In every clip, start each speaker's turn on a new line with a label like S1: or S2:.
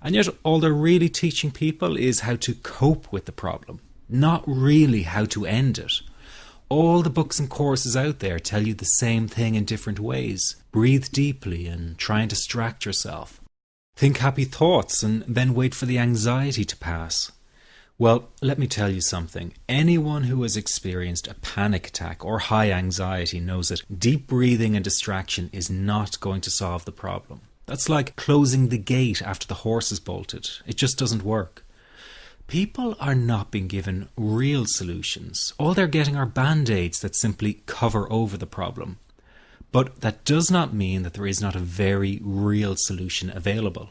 S1: And yet all they're really teaching people is how to cope with the problem, not really how to end it. All the books and courses out there tell you the same thing in different ways. Breathe deeply and try and distract yourself. Think happy thoughts and then wait for the anxiety to pass. Well, let me tell you something. Anyone who has experienced a panic attack or high anxiety knows that deep breathing and distraction is not going to solve the problem. That's like closing the gate after the horse is bolted. It just doesn't work. People are not being given real solutions. All they're getting are band-aids that simply cover over the problem. But that does not mean that there is not a very real solution available.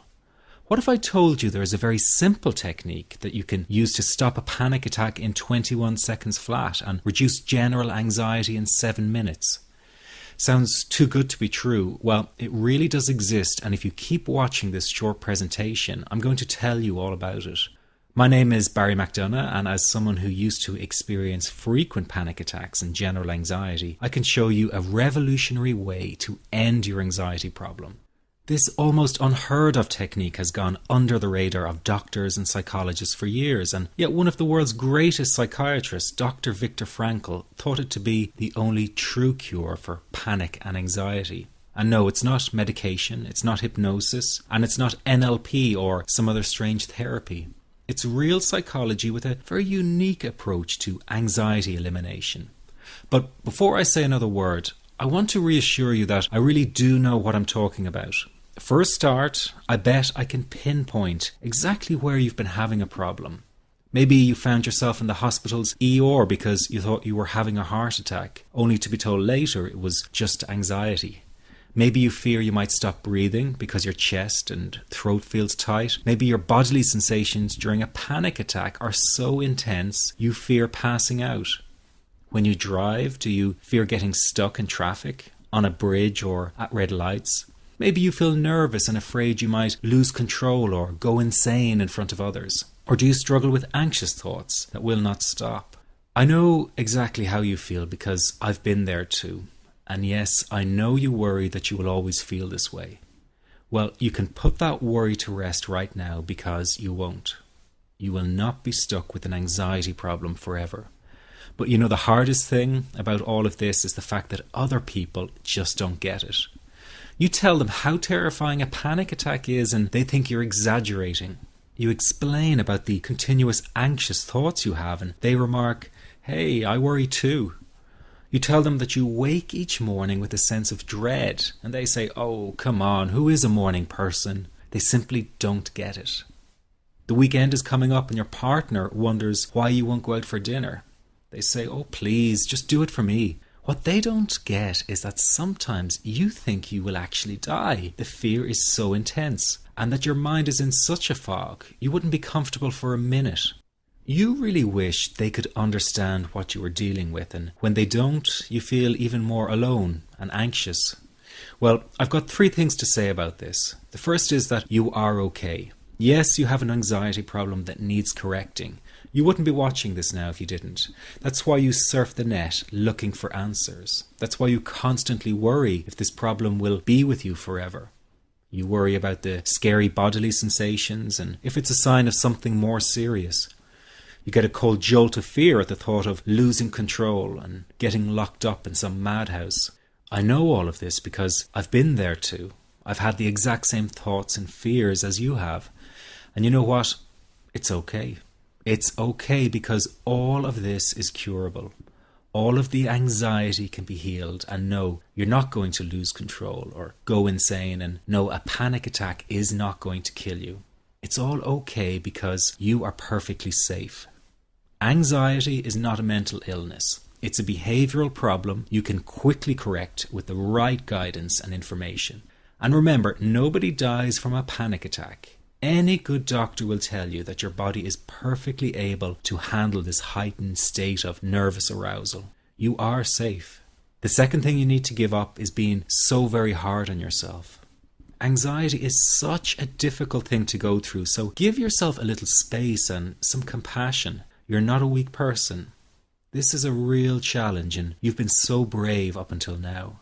S1: What if I told you there is a very simple technique that you can use to stop a panic attack in 21 seconds flat and reduce general anxiety in 7 minutes? Sounds too good to be true. Well, it really does exist, and if you keep watching this short presentation, I'm going to tell you all about it. My name is Barry McDonough, and as someone who used to experience frequent panic attacks and general anxiety, I can show you a revolutionary way to end your anxiety problem. This almost unheard of technique has gone under the radar of doctors and psychologists for years, and yet one of the world's greatest psychiatrists, Dr. Viktor Frankl, thought it to be the only true cure for panic and anxiety. And no, it's not medication, it's not hypnosis, and it's not NLP or some other strange therapy. It's real psychology with a very unique approach to anxiety elimination. But before I say another word, I want to reassure you that I really do know what I'm talking about. For a start, I bet I can pinpoint exactly where you've been having a problem. Maybe you found yourself in the hospital's ER because you thought you were having a heart attack, only to be told later it was just anxiety. Maybe you fear you might stop breathing because your chest and throat feels tight. Maybe your bodily sensations during a panic attack are so intense you fear passing out. When you drive, do you fear getting stuck in traffic, on a bridge or at red lights? Maybe you feel nervous and afraid you might lose control or go insane in front of others. Or do you struggle with anxious thoughts that will not stop? I know exactly how you feel because I've been there too. And yes, I know you worry that you will always feel this way. Well, you can put that worry to rest right now because you won't. You will not be stuck with an anxiety problem forever. But you know, the hardest thing about all of this is the fact that other people just don't get it. You tell them how terrifying a panic attack is and they think you're exaggerating. You explain about the continuous anxious thoughts you have and they remark, "Hey, I worry too." You tell them that you wake each morning with a sense of dread, and they say, "Oh, come on, who is a morning person?" They simply don't get it. The weekend is coming up and your partner wonders why you won't go out for dinner. They say, "Oh, please, just do it for me." What they don't get is that sometimes you think you will actually die. The fear is so intense, and that your mind is in such a fog, you wouldn't be comfortable for a minute. You really wish they could understand what you are dealing with, and when they don't, you feel even more alone and anxious. Well, I've got 3 things to say about this. The first is that you are okay. Yes, you have an anxiety problem that needs correcting. You wouldn't be watching this now if you didn't. That's why you surf the net looking for answers. That's why you constantly worry if this problem will be with you forever. You worry about the scary bodily sensations and if it's a sign of something more serious. You get a cold jolt of fear at the thought of losing control and getting locked up in some madhouse. I know all of this because I've been there too. I've had the exact same thoughts and fears as you have. And you know what? It's okay. It's okay because all of this is curable. All of the anxiety can be healed, and no, you're not going to lose control or go insane, and no, a panic attack is not going to kill you. It's all okay because you are perfectly safe. Anxiety is not a mental illness. It's a behavioral problem you can quickly correct with the right guidance and information. And remember, nobody dies from a panic attack. Any good doctor will tell you that your body is perfectly able to handle this heightened state of nervous arousal. You are safe. The second thing you need to give up is being so very hard on yourself. Anxiety is such a difficult thing to go through, so give yourself a little space and some compassion. You're not a weak person. This is a real challenge and you've been so brave up until now.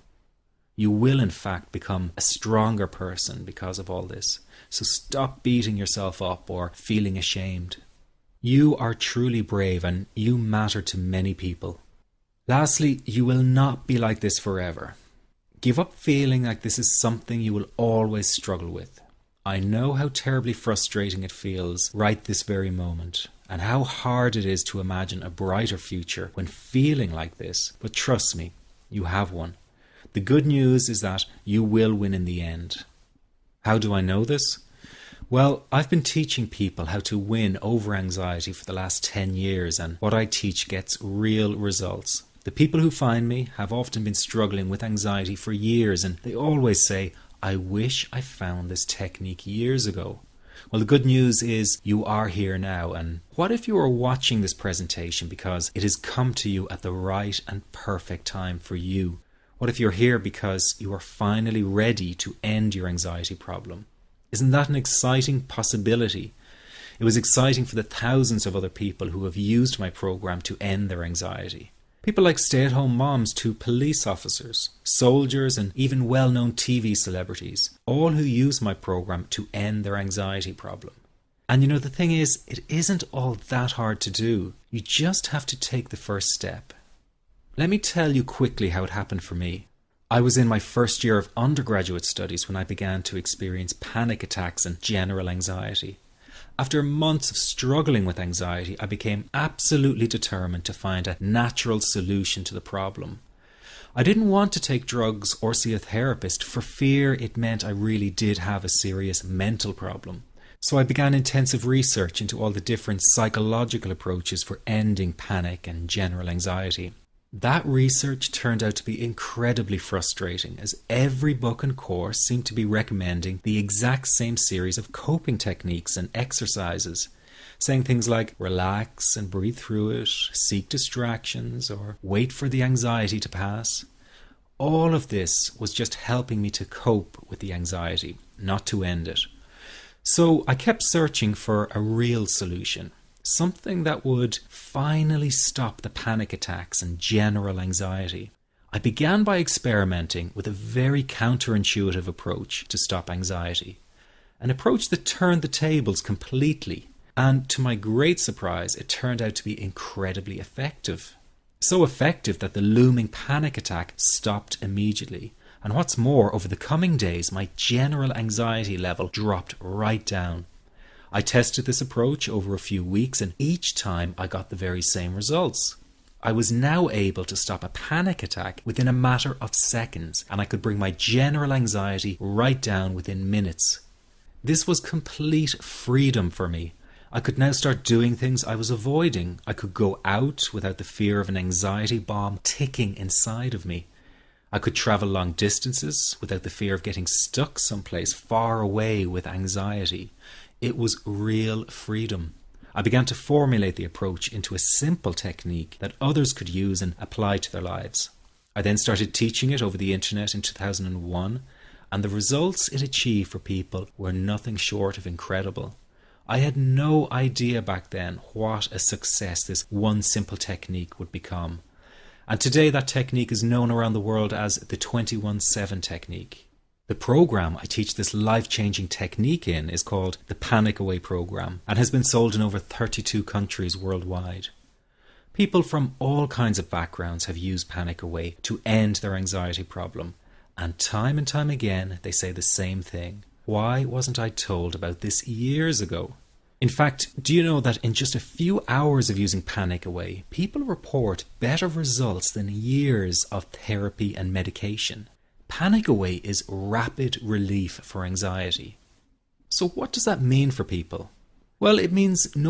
S1: You will in fact become a stronger person because of all this. So stop beating yourself up or feeling ashamed. You are truly brave and you matter to many people. Lastly, you will not be like this forever. Give up feeling like this is something you will always struggle with. I know how terribly frustrating it feels right this very moment, and how hard it is to imagine a brighter future when feeling like this, but trust me, you have one. The good news is that you will win in the end. How do I know this? Well, I've been teaching people how to win over anxiety for the last 10 years, and what I teach gets real results. The people who find me have often been struggling with anxiety for years, and they always say, I wish I found this technique years ago. Well, the good news is you are here now, and what if you are watching this presentation because it has come to you at the right and perfect time for you? What if you're here because you are finally ready to end your anxiety problem? Isn't that an exciting possibility? It was exciting for the thousands of other people who have used my program to end their anxiety. People like stay-at-home moms to police officers, soldiers, and even well-known TV celebrities, all who use my program to end their anxiety problem. And the thing is, it isn't all that hard to do. You just have to take the first step. Let me tell you quickly how it happened for me. I was in my first year of undergraduate studies when I began to experience panic attacks and general anxiety. After months of struggling with anxiety, I became absolutely determined to find a natural solution to the problem. I didn't want to take drugs or see a therapist for fear it meant I really did have a serious mental problem. So I began intensive research into all the different psychological approaches for ending panic and general anxiety. That research turned out to be incredibly frustrating, as every book and course seemed to be recommending the exact same series of coping techniques and exercises, saying things like relax and breathe through it, seek distractions, or wait for the anxiety to pass. All of this was just helping me to cope with the anxiety, not to end it. So I kept searching for a real solution. Something that would finally stop the panic attacks and general anxiety. I began by experimenting with a very counterintuitive approach to stop anxiety. An approach that turned the tables completely. And to my great surprise, it turned out to be incredibly effective. So effective that the looming panic attack stopped immediately. And what's more, over the coming days, my general anxiety level dropped right down. I tested this approach over a few weeks, and each time I got the very same results. I was now able to stop a panic attack within a matter of seconds, and I could bring my general anxiety right down within minutes. This was complete freedom for me. I could now start doing things I was avoiding. I could go out without the fear of an anxiety bomb ticking inside of me. I could travel long distances without the fear of getting stuck someplace far away with anxiety. It was real freedom. I began to formulate the approach into a simple technique that others could use and apply to their lives. I then started teaching it over the internet in 2001, and the results it achieved for people were nothing short of incredible. I had no idea back then what a success this one simple technique would become. And today that technique is known around the world as the 21-7 technique. The program I teach this life-changing technique in is called the Panic Away program and has been sold in over 32 countries worldwide. People from all kinds of backgrounds have used Panic Away to end their anxiety problem, and time again they say the same thing. Why wasn't I told about this years ago? In fact, do you know that in just a few hours of using Panic Away, people report better results than years of therapy and medication? Panic Away is rapid relief for anxiety. So what does that mean for people? Well, it means no